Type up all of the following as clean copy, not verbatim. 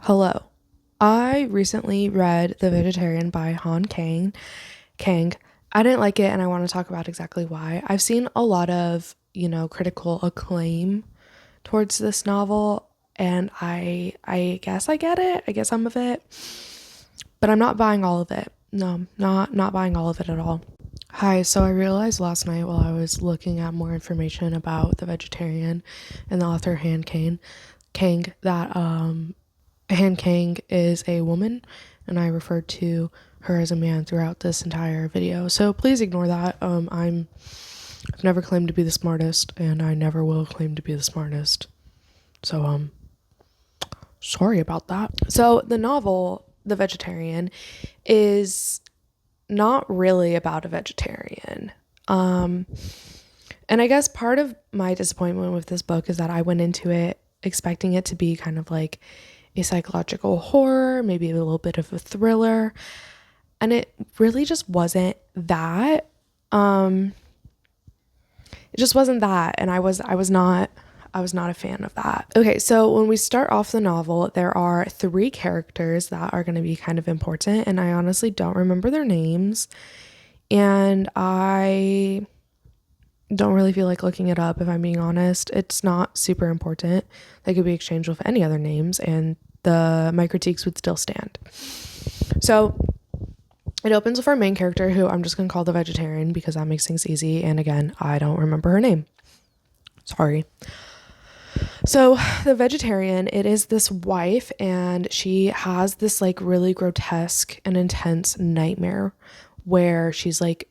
Hello. I recently read The Vegetarian by Kang. I didn't like it and I want to talk about exactly why. I've seen a lot of, critical acclaim towards this novel and I guess I get it. I guess some of it, but I'm not buying all of it. No, not buying all of it at all. Hi, so I realized last night while I was looking at more information about The Vegetarian and the author Kang that Han Kang is a woman, and I referred to her as a man throughout this entire video. So please ignore that. I've never claimed to be the smartest, and I never will claim to be the smartest. So sorry about that. So the novel, The Vegetarian, is not really about a vegetarian. And I guess part of my disappointment with this book is that I went into it expecting it to be kind of like a psychological horror, maybe a little bit of a thriller, and it really just wasn't that. It just wasn't that, and I was not a fan of that. Okay, so when we start off the novel, there are three characters that are going to be kind of important, and I honestly don't remember their names, and I don't really feel like looking it up, if I'm being honest. It's not super important. They could be exchanged with any other names and my critiques would still stand. So it opens with our main character, who I'm just going to call the vegetarian because that makes things easy. And again, I don't remember her name. Sorry. So the vegetarian, it is this wife, and she has this like really grotesque and intense nightmare where she's like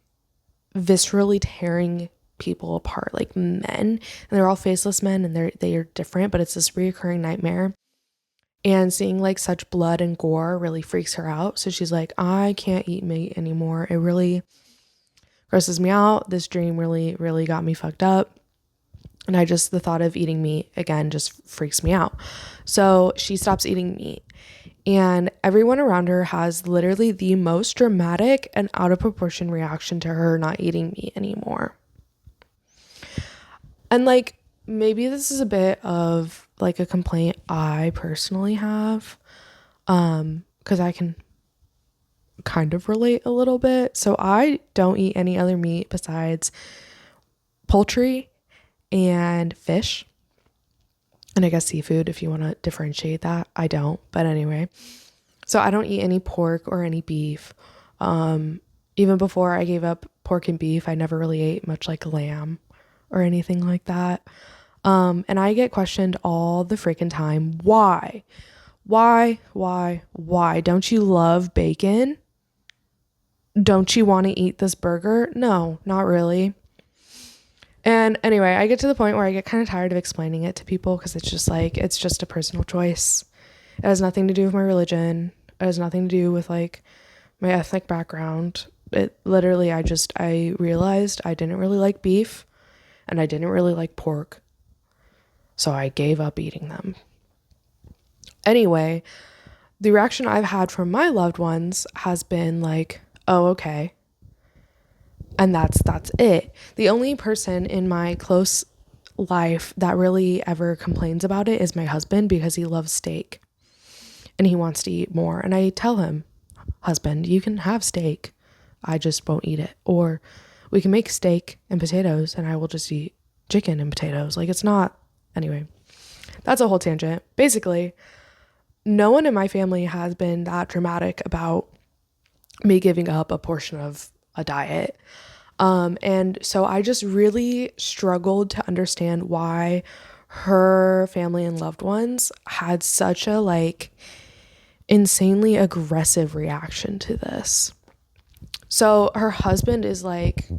viscerally tearing people apart, like men, and they're all faceless men, and they are different, but it's this reoccurring nightmare, and seeing like such blood and gore really freaks her out. So she's like, I can't eat meat anymore. It really grosses me out. This dream really got me fucked up, and the thought of eating meat again just freaks me out. So she stops eating meat, and everyone around her has literally the most dramatic and out of proportion reaction to her not eating meat anymore. And like, maybe this is a bit of like a complaint I personally have, because I can kind of relate a little bit. So I don't eat any other meat besides poultry and fish, and I guess seafood, if you want to differentiate that. I don't, but anyway. So I don't eat any pork or any beef. Even before I gave up pork and beef, I never really ate much like lamb or anything like that. And I get questioned all the freaking time. Why? Don't you love bacon? Don't you want to eat this burger? No, not really. And anyway, I get to the point where I get kind of tired of explaining it to people, because it's just a personal choice. It has nothing to do with my religion. It has nothing to do with like my ethnic background. It literally, I realized I didn't really like beef and I didn't really like pork. So I gave up eating them. Anyway, the reaction I've had from my loved ones has been like, oh, okay. And that's it. The only person in my close life that really ever complains about it is my husband, because he loves steak and he wants to eat more. And I tell him, husband, you can have steak, I just won't eat it. Or we can make steak and potatoes and I will just eat chicken and potatoes. Like, it's not, anyway, that's a whole tangent. Basically, no one in my family has been that dramatic about me giving up a portion of a diet. And so I just really struggled to understand why her family and loved ones had such a like insanely aggressive reaction to this. So her husband is like,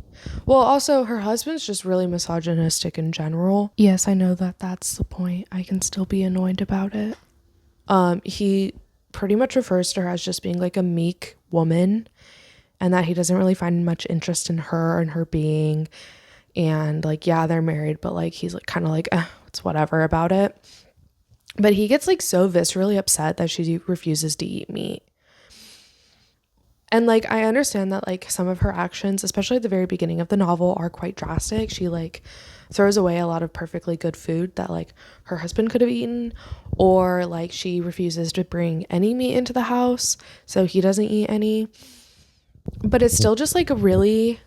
well, also her husband's just really misogynistic in general. Yes, I know that that's the point. I can still be annoyed about it. He pretty much refers to her as just being like a meek woman, and that he doesn't really find much interest in her and her being. And like, yeah, they're married, but like, he's like kind of like, it's whatever about it. But he gets like so viscerally upset that she refuses to eat meat. And like I understand that like some of her actions, especially at the very beginning of the novel, are quite drastic. She like throws away a lot of perfectly good food that like her husband could have eaten, or like she refuses to bring any meat into the house so he doesn't eat any. But it's still just like a really,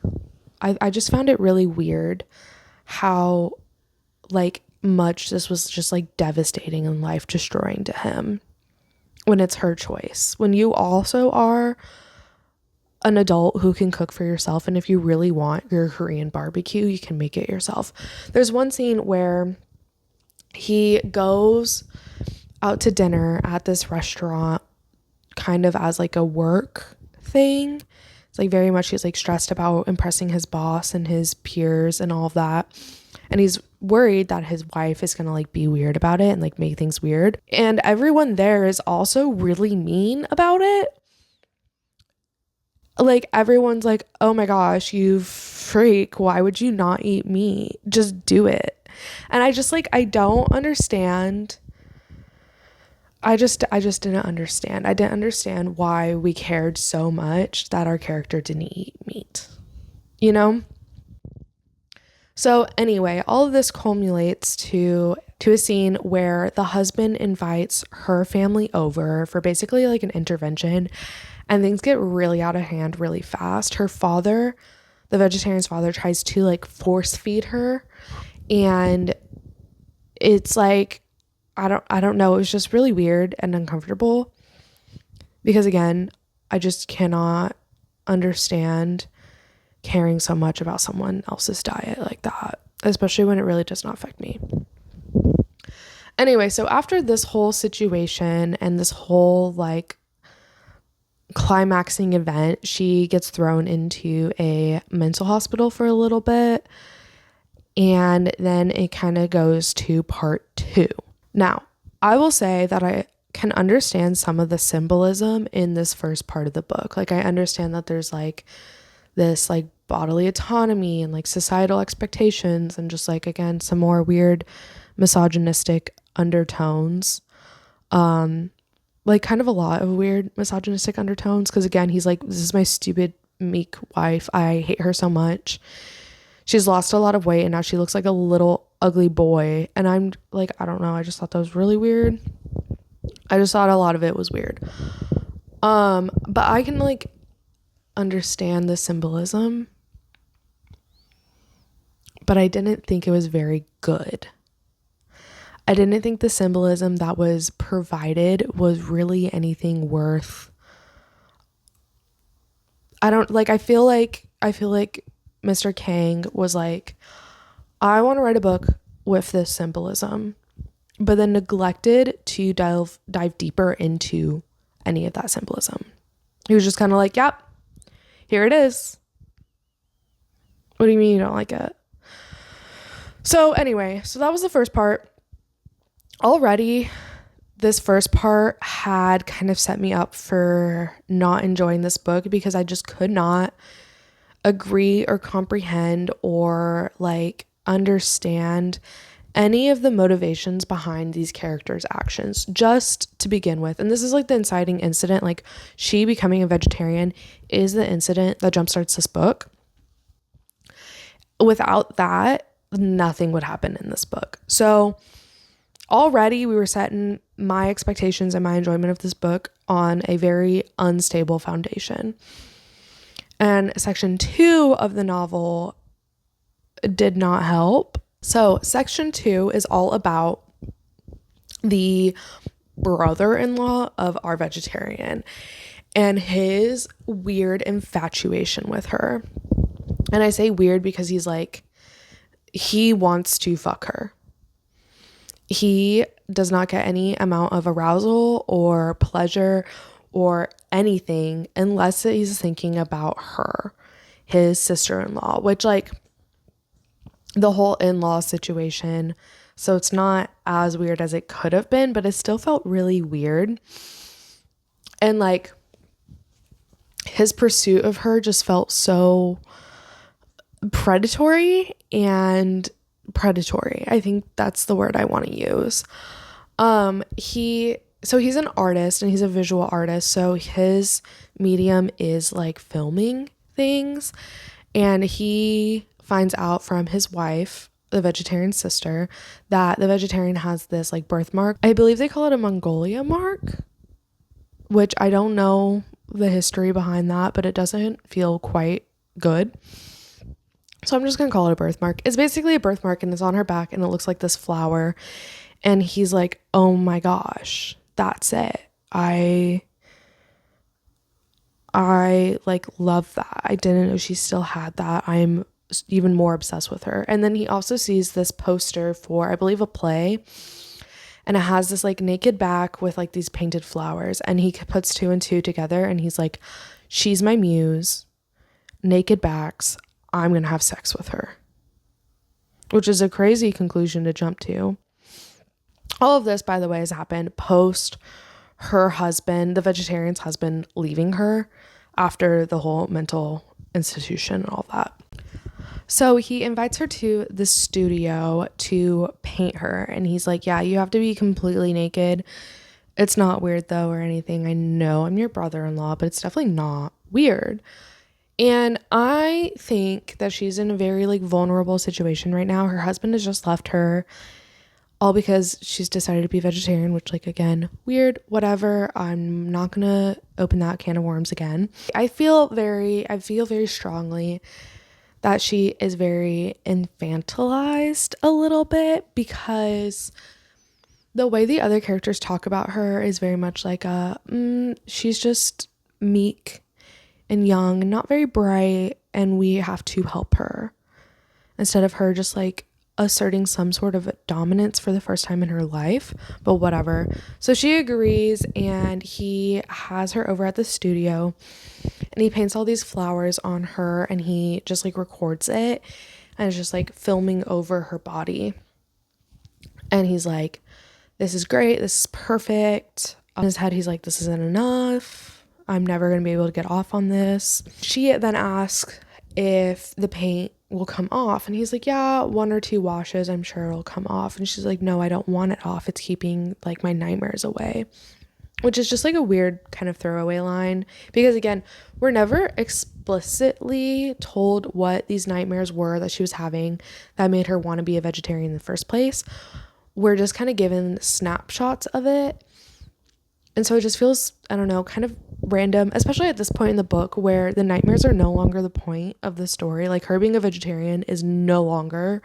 I just found it really weird how like much this was just like devastating and life destroying to him when it's her choice. When you also are an adult who can cook for yourself, and if you really want your Korean barbecue, you can make it yourself. There's one scene where he goes out to dinner at this restaurant kind of as like a work thing. It's like very much he's like stressed about impressing his boss and his peers and all of that. And he's worried that his wife is going to like be weird about it and like make things weird. And everyone there is also really mean about it. Like everyone's like, oh my gosh, you freak, why would you not eat meat? Just do it. And I just like, I don't understand. I just didn't understand. I didn't understand why we cared so much that our character didn't eat meat, you know? So anyway, all of this culminates to a scene where the husband invites her family over for basically like an intervention, and things get really out of hand really fast. Her father, the vegetarian's father, tries to like force feed her, and it's like I don't know, it was just really weird and uncomfortable because again, I just cannot understand caring so much about someone else's diet like that, especially when it really does not affect me. Anyway, so after this whole situation and this whole like climaxing event, she gets thrown into a mental hospital for a little bit, and then it kind of goes to part 2. Now, I will say that I can understand some of the symbolism in this first part of the book. Like I understand that there's like this like bodily autonomy and like societal expectations and just like again some more weird misogynistic undertones, like kind of a lot of weird misogynistic undertones, because again he's like, this is my stupid meek wife, I hate her so much, she's lost a lot of weight and now she looks like a little ugly boy. And I'm like, I don't know, I just thought that was really weird. I just thought a lot of it was weird, but I can like understand the symbolism, but I didn't think it was very good. I didn't think the symbolism that was provided was really anything worth. I feel like Mr. Kang was like, I want to write a book with this symbolism, but then neglected to dive deeper into any of that symbolism. He was just kind of like, yep, here it is. What do you mean you don't like it? So anyway, so that was the first part. Already, this first part had kind of set me up for not enjoying this book because I just could not agree or comprehend or like understand any of the motivations behind these characters' actions, just to begin with. And this is like the inciting incident, like she becoming a vegetarian is the incident that jumpstarts this book. Without that, nothing would happen in this book. So already we were setting my expectations and my enjoyment of this book on a very unstable foundation. And section 2 of the novel did not help. So section 2 is all about the brother-in-law of our vegetarian and his weird infatuation with her. And I say weird because he's like, he wants to fuck her. He does not get any amount of arousal or pleasure or anything unless he's thinking about her, his sister-in-law, which like the whole in-law situation. So it's not as weird as it could have been, but it still felt really weird. And like his pursuit of her just felt so predatory. I think that's the word I want to use. So he's an artist and he's a visual artist. So his medium is like filming things. And he finds out from his wife, the vegetarian sister, that the vegetarian has this like birthmark. I believe they call it a Mongolia mark, which I don't know the history behind that, but it doesn't feel quite good. So I'm just going to call it a birthmark. It's basically a birthmark and it's on her back and it looks like this flower. And he's like, oh my gosh, that's it. I like love that. I didn't know she still had that. I'm even more obsessed with her. And then he also sees this poster for, I believe, a play. And it has this like naked back with like these painted flowers. And he puts two and two together and he's like, she's my muse. Naked backs. I'm going to have sex with her. Which is a crazy conclusion to jump to. All of this, by the way, has happened post her husband, the vegetarian's husband, leaving her after the whole mental institution and all that. So he invites her to the studio to paint her. And he's like, yeah, you have to be completely naked. It's not weird though or anything. I know I'm your brother-in-law, but it's definitely not weird. And I think that she's in a very like vulnerable situation right now. Her husband has just left her, all because she's decided to be vegetarian, which like, again, weird, whatever. I'm not gonna open that can of worms again. I feel very strongly that she is very infantilized a little bit, because the way the other characters talk about her is very much like she's just meek and young and not very bright, and we have to help her, instead of her just like asserting some sort of dominance for the first time in her life. But whatever. So she agrees and he has her over at the studio and he paints all these flowers on her and he just like records it and it's just like filming over her body. And he's like, this is great, this is perfect. On his head he's like, this isn't enough, I'm never gonna be able to get off on this. She then asks if the paint will come off and he's like, yeah, 1 or 2 washes, I'm sure it'll come off. And she's like, no, I don't want it off, it's keeping like my nightmares away. Which is just like a weird kind of throwaway line, because again, we're never explicitly told what these nightmares were that she was having that made her want to be a vegetarian in the first place. We're just kind of given snapshots of it. And so it just feels, I don't know, kind of random, especially at this point in the book where the nightmares are no longer the point of the story. Like her being a vegetarian is no longer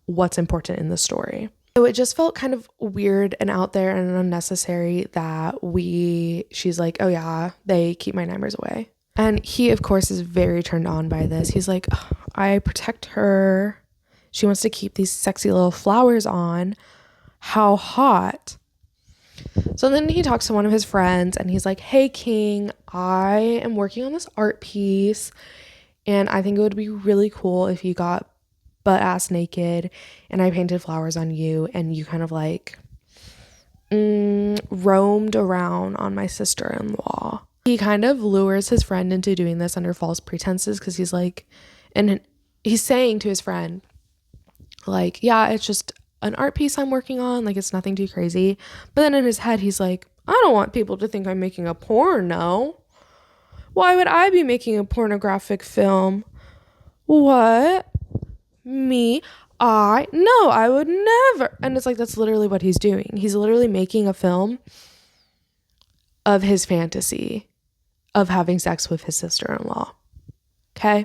what's important in the story. So it just felt kind of weird and out there and unnecessary that she's like, oh yeah, they keep my nightmares away. And he, of course, is very turned on by this. He's like, I protect her. She wants to keep these sexy little flowers on. How hot. So then he talks to one of his friends and he's like, hey, King, I am working on this art piece and I think it would be really cool if you got butt ass naked and I painted flowers on you and you kind of like roamed around on my sister-in-law. He kind of lures his friend into doing this under false pretenses because he's like, and he's saying to his friend, like, yeah, it's just an art piece I'm working on, like it's nothing too crazy. But then in his head he's like, I don't want people to think I'm making a porno. Why would I be making a pornographic film? What? Me? No, I would never. And it's like, that's literally what he's doing. He's literally making a film of his fantasy of having sex with his sister-in-law. Okay?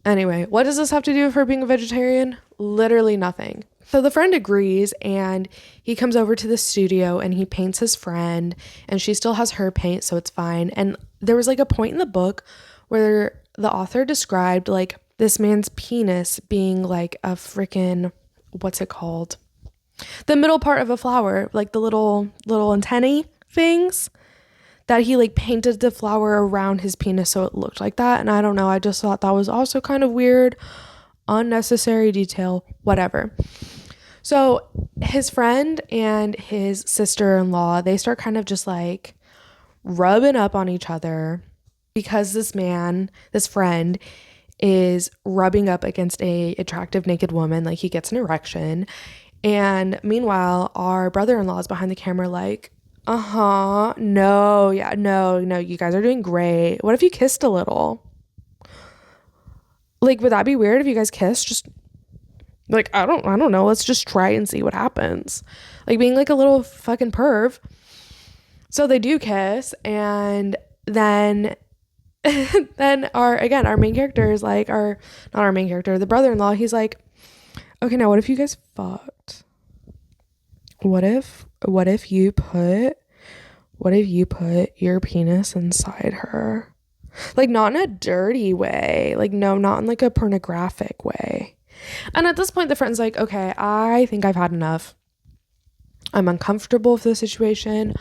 Anyway, what does this have to do with her being a vegetarian? Literally nothing. So the friend agrees and he comes over to the studio and he paints his friend and she still has her paint, so it's fine. And there was like a point in the book where the author described like this man's penis being like a freaking, what's it called? The middle part of a flower, like the little antennae things that he like painted the flower around his penis so it looked like that. And I don't know, I just thought that was also kind of weird, unnecessary detail, whatever. So his friend and his sister-in-law, they start kind of just like rubbing up on each other because this friend is rubbing up against a attractive naked woman. Like he gets an erection. And meanwhile, our brother-in-law is behind the camera like, Uh-huh. No, yeah, no, you guys are doing great. What if you kissed a little? Like, would that be weird if you guys kissed? Just like, I don't know. Let's just try and see what happens. Like being like a little fucking perv. So they do kiss, and then then our main character is like, our not our main character, the brother-in-law, he's like, okay, now what if you guys fucked? What if you put your penis inside her? Like, not in a dirty way. Like, no, not in like a pornographic way. And at this point, the friend's like, okay, I think I've had enough. I'm uncomfortable with the situation.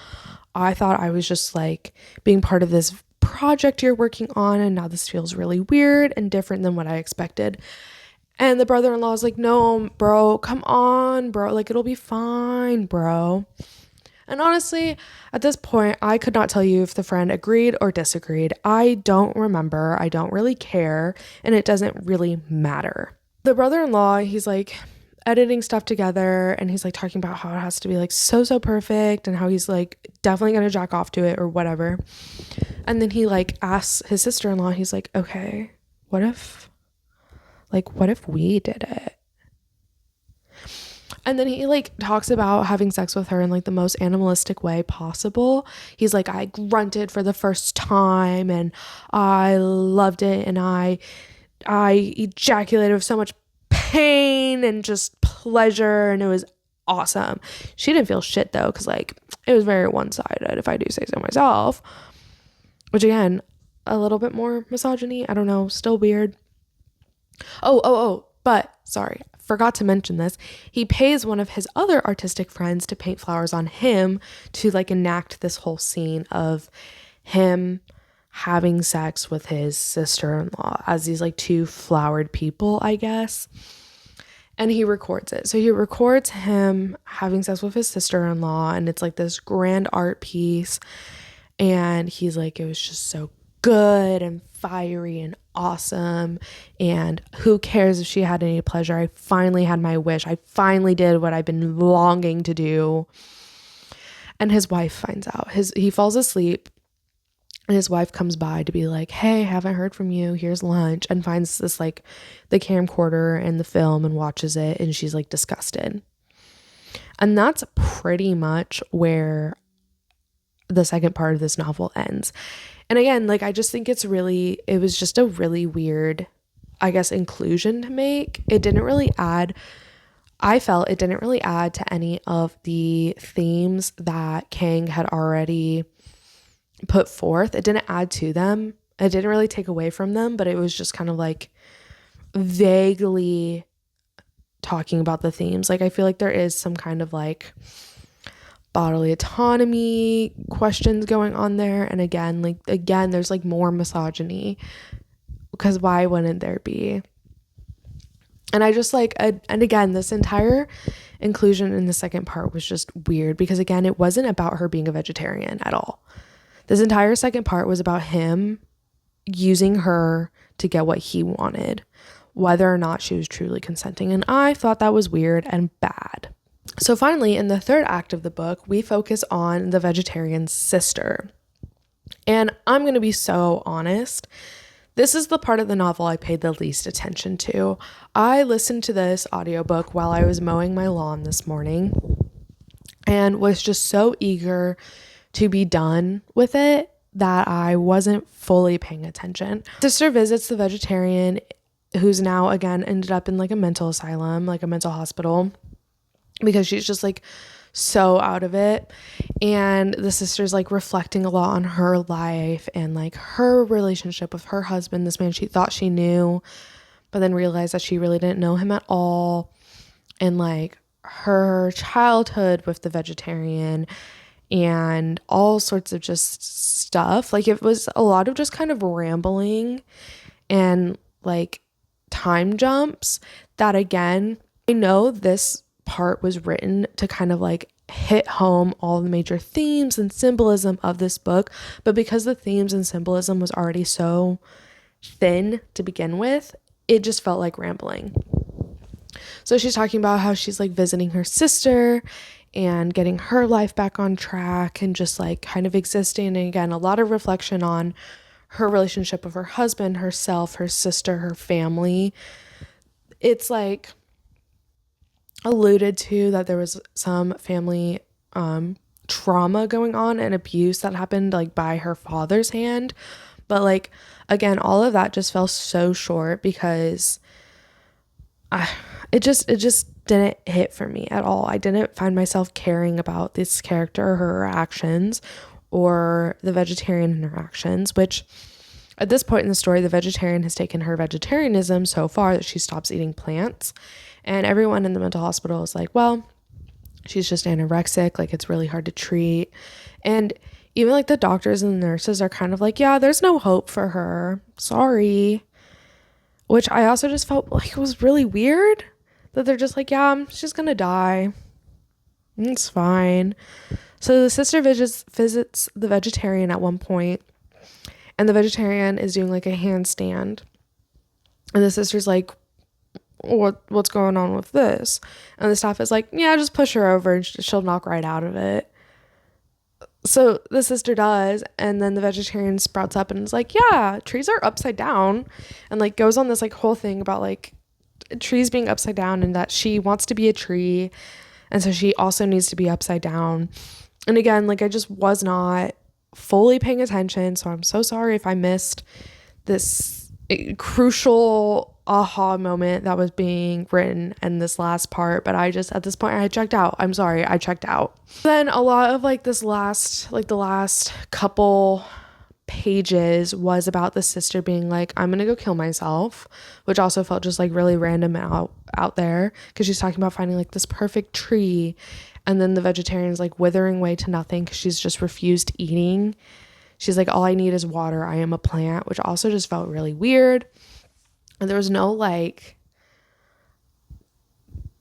I thought I was just like being part of this project you're working on, and now this feels really weird and different than what I expected. And the brother-in-law is like, no, bro, come on, bro. Like, it'll be fine, bro. And honestly, at this point, I could not tell you if the friend agreed or disagreed. I don't remember. I don't really care. And it doesn't really matter. The brother-in-law, he's like editing stuff together, and he's like talking about how it has to be like so perfect, and how he's like definitely gonna jack off to it or whatever. And then he like asks his sister-in-law, he's like, okay, what if we did it? And then he like talks about having sex with her in like the most animalistic way possible. He's like, I grunted for the first time and I loved it, and I ejaculated with so much pain and just pleasure, and it was awesome. She didn't feel shit though, because like it was very one-sided, if I do say so myself. Which again, a little bit more misogyny. I don't know, still weird. But sorry, forgot to mention this. He pays one of his other artistic friends to paint flowers on him to like enact this whole scene of him having sex with his sister-in-law as these like two flowered people, I guess. And he records it. So he records him having sex with his sister-in-law, and it's like this grand art piece. And he's like, it was just so good and fiery and awesome, and who cares if she had any pleasure? I finally had my wish. I finally did what I've been longing to do. And his wife finds out. He falls asleep, and his wife comes by to be like, hey, haven't heard from you, here's lunch, and finds this like the camcorder and the film and watches it, and she's like disgusted. And that's pretty much where the second part of this novel ends. And again, like, I just think it was just a really weird, I guess, inclusion to make. I felt it didn't really add to any of the themes that Kang had already put forth. It didn't add to them. It didn't really take away from them, but it was just kind of like vaguely talking about the themes. Like, I feel like there is some kind of like bodily autonomy questions going on there, and again there's like more misogyny, because why wouldn't there be? And I just like, and again, this entire inclusion in the second part was just weird, because again, it wasn't about her being a vegetarian at all. This entire second part was about him using her to get what he wanted, whether or not she was truly consenting, and I thought that was weird and bad. So finally, in the third act of the book, we focus on the vegetarian's sister. And I'm going to be so honest, this is the part of the novel I paid the least attention to. I listened to this audiobook while I was mowing my lawn this morning and was just so eager to be done with it that I wasn't fully paying attention. Sister visits the vegetarian, who's now again ended up in like a mental asylum, like a mental hospital, because she's just like so out of it. And the sister's like reflecting a lot on her life and like her relationship with her husband, this man she thought she knew, but then realized that she really didn't know him at all. And like her childhood with the vegetarian and all sorts of just stuff. Like, it was a lot of just kind of rambling and like time jumps that, again, I know this part was written to kind of like hit home all the major themes and symbolism of this book, but because the themes and symbolism was already so thin to begin with, it just felt like rambling. So she's talking about how she's like visiting her sister, and getting her life back on track and just like kind of existing. And again, a lot of reflection on her relationship with her husband, herself, her sister, her family. It's like alluded to that there was some family trauma going on and abuse that happened like by her father's hand. But like, again, all of that just fell so short because it just didn't hit for me at all. I didn't find myself caring about this character, her actions, or the vegetarian interactions, which at this point in the story, the vegetarian has taken her vegetarianism so far that she stops eating plants. And everyone in the mental hospital is like, well, she's just anorexic. Like, it's really hard to treat. And even like the doctors and the nurses are kind of like, yeah, there's no hope for her. Sorry. Which I also just felt like it was really weird that they're just like, yeah, she's going to die. It's fine. So the sister visits the vegetarian at one point, and the vegetarian is doing like a handstand. And the sister's like, what's going on with this? And the staff is like, yeah, just push her over and she'll knock right out of it. So the sister does, and then the vegetarian sprouts up and is like, yeah, trees are upside down, and like goes on this like whole thing about like trees being upside down and that she wants to be a tree, and so she also needs to be upside down. And again, like I just was not fully paying attention, so I'm so sorry if I missed this crucial aha moment that was being written in this last part. But I just, at this point, I checked out. I'm sorry, I checked out. Then a lot of like the last couple pages was about the sister being like, I'm gonna go kill myself, which also felt just like really random out there, because she's talking about finding like this perfect tree, and then the vegetarian's like withering away to nothing because she's just refused eating. She's like, all I need is water, I am a plant, which also just felt really weird. And there was no like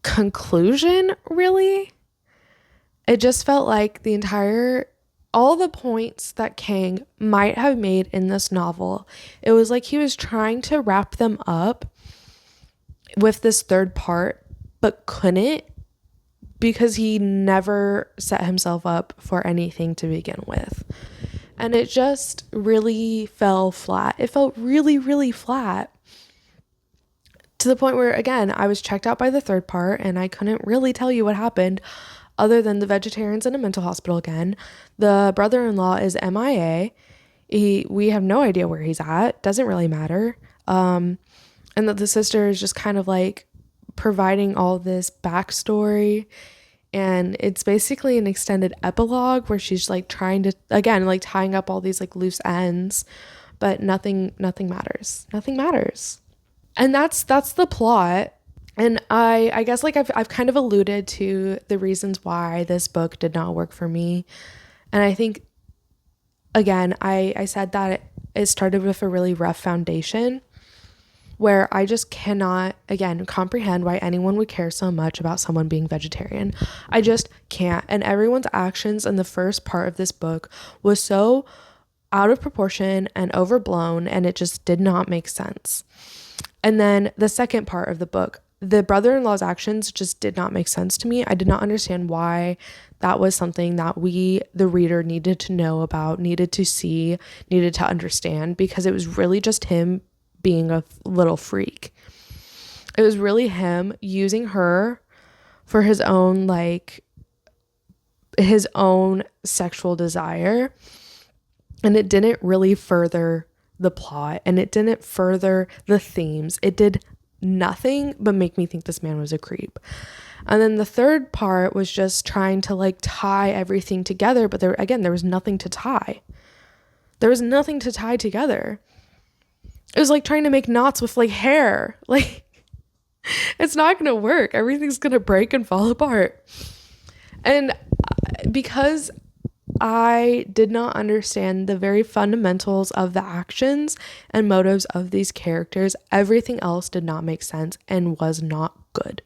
conclusion, really. It just felt like all the points that Kang might have made in this novel, it was like he was trying to wrap them up with this third part, but couldn't, because he never set himself up for anything to begin with. And it just really fell flat. It felt really, really flat. To the point where, again, I was checked out by the third part and I couldn't really tell you what happened other than the vegetarian's in a mental hospital again. The brother-in-law is MIA. We have no idea where he's at. Doesn't really matter. And that the sister is just kind of like providing all this backstory. And it's basically an extended epilogue where she's like trying to, again, like tying up all these like loose ends, but nothing matters. Nothing matters. And that's the plot. And I guess like I've kind of alluded to the reasons why this book did not work for me. And I think, again, I said that it started with a really rough foundation where I just cannot, again, comprehend why anyone would care so much about someone being vegetarian. I just can't. And everyone's actions in the first part of this book was so out of proportion and overblown, and it just did not make sense. And then the second part of the book, the brother-in-law's actions just did not make sense to me. I did not understand why that was something that we, the reader, needed to know about, needed to see, needed to understand, because it was really just him being a little freak. It was really him using her for his own sexual desire. And it didn't really further the plot, and it didn't further the themes. It did nothing but make me think this man was a creep. And then the third part was just trying to like tie everything together, but there was nothing to tie. There was nothing to tie together. It was like trying to make knots with like hair. Like, it's not going to work. Everything's going to break and fall apart. And because I did not understand the very fundamentals of the actions and motives of these characters, everything else did not make sense and was not good.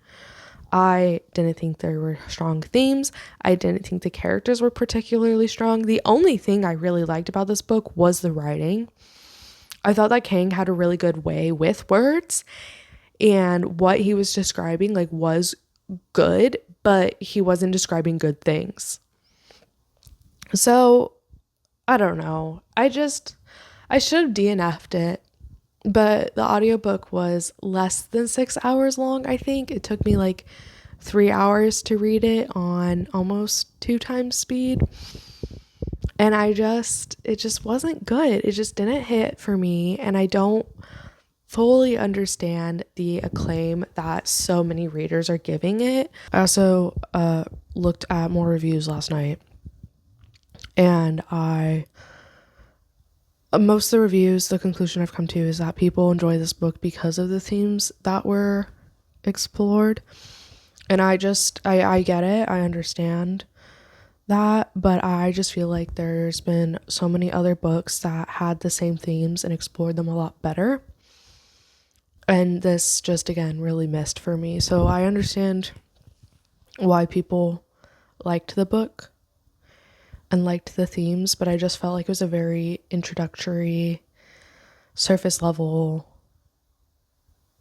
I didn't think there were strong themes. I didn't think the characters were particularly strong. The only thing I really liked about this book was the writing. I thought that Kang had a really good way with words, and what he was describing like was good, but he wasn't describing good things. So I don't know. I should have DNF'd it, but the audiobook was less than 6 hours long, I think. It took me like 3 hours to read it on almost 2 times speed. And it just wasn't good. It just didn't hit for me. And I don't fully understand the acclaim that so many readers are giving it. I also looked at more reviews last night. And most of the reviews, the conclusion I've come to is that people enjoy this book because of the themes that were explored. And I get it. I understand that, but I just feel like there's been so many other books that had the same themes and explored them a lot better. And this just, again, really missed for me. So I understand why people liked the book and liked the themes, but I just felt like it was a very introductory, surface level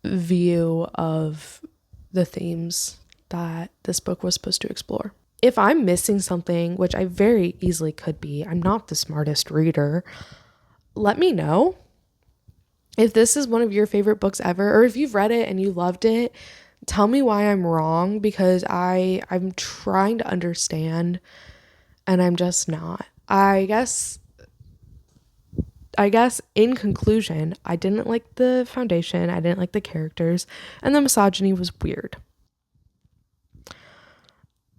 view of the themes that this book was supposed to explore. If I'm missing something, which I very easily could be, I'm not the smartest reader, let me know. If this is one of your favorite books ever, or if you've read it and you loved it, tell me why I'm wrong, because I'm trying to understand and I'm just not. I guess in conclusion, I didn't like the foundation, I didn't like the characters, and the misogyny was weird.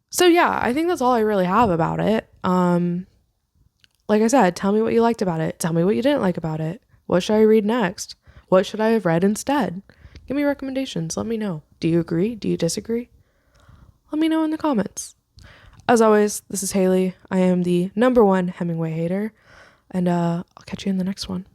So yeah, I think that's all I really have about it. Like I said, tell me what you liked about it. Tell me what you didn't like about it. What should I read next? What should I have read instead? Give me recommendations. Let me know. Do you agree? Do you disagree? Let me know in the comments. As always, this is Haley. I am the #1 Hemingway hater, and I'll catch you in the next one.